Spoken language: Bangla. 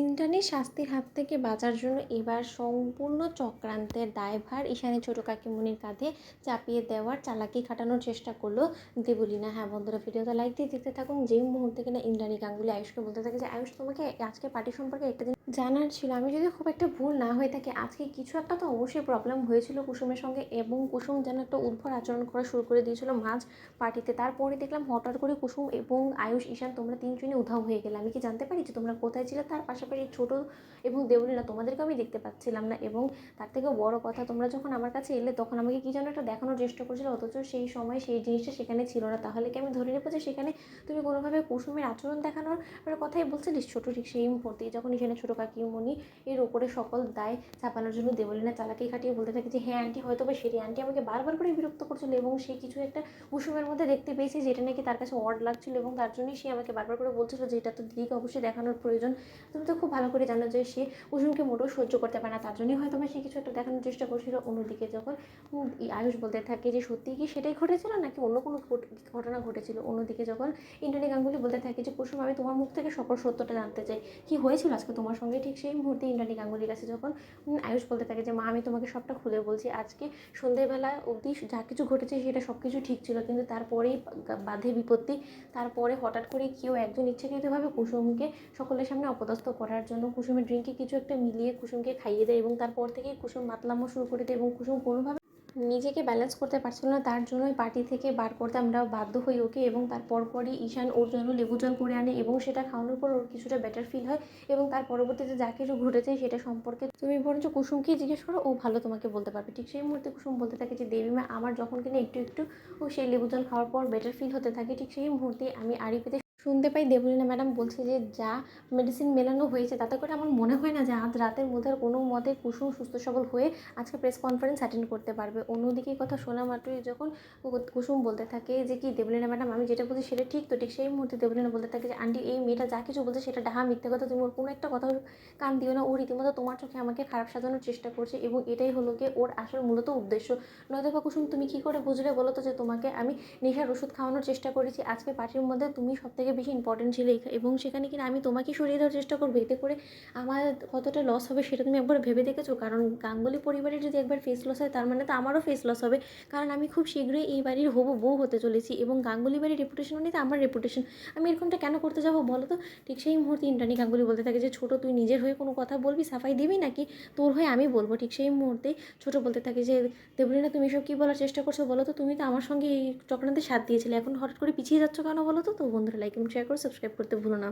ইন্দ্রাণীর শাস্তির হাত থেকে বাঁচার জন্য এবার সম্পূর্ণ চক্রান্তের দায়ভার ঈশানী ছোটো কাকিমুনির কাঁধে চাপিয়ে দেওয়ার চালাকি খাটানোর চেষ্টা করলো দেবলীনা। হ্যাঁ বন্ধুরা, ভিডিওটা লাইক দিয়ে দেখতে থাকুন। যেই মুহূর্তে কিনা ইন্দ্রাণী গাঙ্গুলি আয়ুষকে বলতে থাকে যে আয়ুষ, তোমাকে আজকে পার্টি সম্পর্কে একটা দিন জানার ছিল। আমি যদি খুব একটা ভুল না হয়ে থাকে, আজকে কিছু একটা তো অবশ্যই প্রবলেম হয়েছিল কুসুমের সঙ্গে, এবং কুসুম যেন একটা উদ্ভট আচরণ করা শুরু করে দিয়েছিল মাঝ পার্টিতে। তারপরে দেখলাম হঠাৎ করে কুসুম এবং আয়ুষ ঈশান তোমরা তিনজনই উধাও হয়ে গেলে। আমি কি জানতে পারি যে তোমরা কোথায় ছিলে? তার পাশাপাশি ছোটো এবং দেবলীনা, তোমাদেরকে আমি দেখতে পাচ্ছিলাম না। এবং তার থেকেও বড় কথা, তোমরা যখন আমার কাছে এলে তখন আমাকে কি যেন একটা দেখানোর চেষ্টা করছিল, অথচ সেই সময় সেই জিনিসটা সেখানে ছিল না। তাহলে কি আমি ধরে নেবো যে সেখানে তুমি কোনোভাবে কুসুমের আচরণ দেখানোর কথাই বলছিলিস? ছোটো ঠিক সেই মুহূর্তেই যখন এখানে ছোটো কাকিমণি এর ওপরে সকল দায় চাপানোর জন্য দেবলীনা চালাকি খাটিয়ে বলতে থাকে যে হ্যাঁ আন্টি, হয়তো বা সেটি আন্টি আমাকে বারবার করে বিরক্ত করছিল, এবং সে কিছু একটা কুসুমের মধ্যে দেখতে পেয়েছে যেটা নাকি তার কাছে অড লাগছিল, এবং তার জন্যই সে আমাকে বারবার করে বলছিল যে এটা তো দিদিকে অবশ্যই দেখানোর প্রয়োজন। তুমি তো খুব ভালো করে জানো যে সে কুসুমকে মোটেও সহ্য করতে পারে না, তার জন্যই হয়তো সে কিছু একটা দেখানোর চেষ্টা করছিল। অন্যদিকে যখন আয়ুষ বলতে থাকে যে সত্যি কি সেটাই ঘটেছিল নাকি অন্য কোনো ঘটনা ঘটেছিল, অন্যদিকে যখন ইন্দ্রাণী গাঙ্গুলি বলতে থাকে যে কুসুম, আমি তোমার মুখ থেকে সকল সত্যটা জানতে চাই, কি হয়েছিল আজকে তোমার সঙ্গে। ঠিক সেই মুহূর্তে ইন্দ্রাণী গাঙ্গুলির কাছে যখন আয়ুষ বলতে থাকে যে মা, আমি তোমাকে সবটা খুলে বলছি, আজকে সন্ধ্যেবেলা অবধি যা কিছু ঘটেছে সেটা সব কিছু ঠিক ছিল, কিন্তু তারপরেই বাধে বিপত্তি। তারপরে হঠাৎ করে কেউ একজন ইচ্ছাকৃতভাবে কুসুমকে সকলের সামনে অপদস্থ করার জন্য কুসুমের ড্রিঙ্কে কিছু একটা মিলিয়ে কুসুমকে খাইয়ে দেয়, এবং তারপর থেকেই কুসুম মাতলামো শুরু করে দেয়, এবং কুসুম কোনোভাবে নিজেকে ব্যালেন্স করতে পারছিল না। তার জন্যই পার্টি থেকে বার করতে আমরা বাধ্য হই ওকে, এবং তার পরপরই ঈশান ওর জন্য লেবু জল করে আনে, এবং সেটা খাওয়ানোর পর ওর কিছুটা বেটার ফিল হয়। এবং তার পরবর্তীতে যা কিছু ঘটেছে সেটা সম্পর্কে তুমি বরঞ্চ কুসুমকেই জিজ্ঞেস করো, ও ভালো তোমাকে বলতে পারবে। ঠিক সেই মুহূর্তে কুসুম বলতে থাকে যে দেবীমা, আমার যখন কিনা একটু একটু ও সেই লেবু জল খাওয়ার পর বেটার ফিল হতে থাকে, ঠিক সেই মুহূর্তে আমি আড়ি পেতে শুনতে পাই দেবলীনা ম্যাডাম বলছে যে যা মেডিসিন মেলানো হয়েছে তাতে করে আমার মনে হয় না যে আজ রাতের মধ্যে আর কোনো মতে কুসুম সুস্থ সবল হয়ে আজকে প্রেস কনফারেন্স অ্যাটেন্ড করতে পারবে। অন্যদিকে কথা শোনা মাত্রই যখন কুসুম বলতে থাকে যে কি দেবলীনা ম্যাডাম, আমি যেটা বলছি সেটা ঠিক তো? ঠিক সেই মুহূর্তে দেবলীনা বলতে থাকে যে আন্টি, এই মেয়েটা যা কিছু বলছে সেটা ডাহা মিথ্যে কথা, তুমি ওর কোনো একটা কথা কান দিও না। ও রীতিমতো তোমার চোখে আমাকে খারাপ সাজানোর চেষ্টা করছে, এবং এটাই হলো গিয়ে ওর আসল মূলত উদ্দেশ্য। নয়তো বা কুসুম, তুমি কী করে বুঝলে বলো তো যে তোমাকে আমি নেশার ওষুধ খাওয়ানোর চেষ্টা করেছি? আজকে পার্টির মধ্যে তুমি সব থেকে বেশি ইম্পর্টেন্ট ছিলে, এবং সেখানে কিনা আমি তোমাকে সরিয়ে দেওয়ার চেষ্টা করবো, এতে করে আমার কতটা লস হবে সেটা তুমি একবার ভেবে দেখেছো? কারণ গাঙ্গুলি পরিবারের যদি একবার ফেস লস হয়, তার মানে তো আমারও ফেস লস হবে, কারণ আমি খুব শীঘ্রই এই বাড়ির হবু বউ হতে চলেছি, এবং গাঙ্গুলি বাড়ির রেপুটেশন নিতে আমার রেপুটেশন, আমি এরকমটা কেন করতে যাবো বলো তো? ঠিক সেই মুহূর্তে ইন্দ্রাণী গাঙ্গুলি বলতে থাকে যে ছোটো, তুই নিজের হয়ে কোনো কথা বলবি, সাফাই দিবি, নাকি তোর হয়ে আমি বলবো? ঠিক সেই মুহূর্তে ছোটো বলতে থাকে যে দেবলীনা, তুমি এসব কী বলার চেষ্টা করছো বলো তো? তুমি তো আমার সঙ্গে এই চক্রান্তে সাথ দিয়েছিলে, এখন হঠাৎ করে পিছিয়ে যাচ্ছ কেন বলো তো? তো বন্ধুরা, লাইক এবং শেয়ার করে সাবস্ক্রাইব করতে ভুলো না।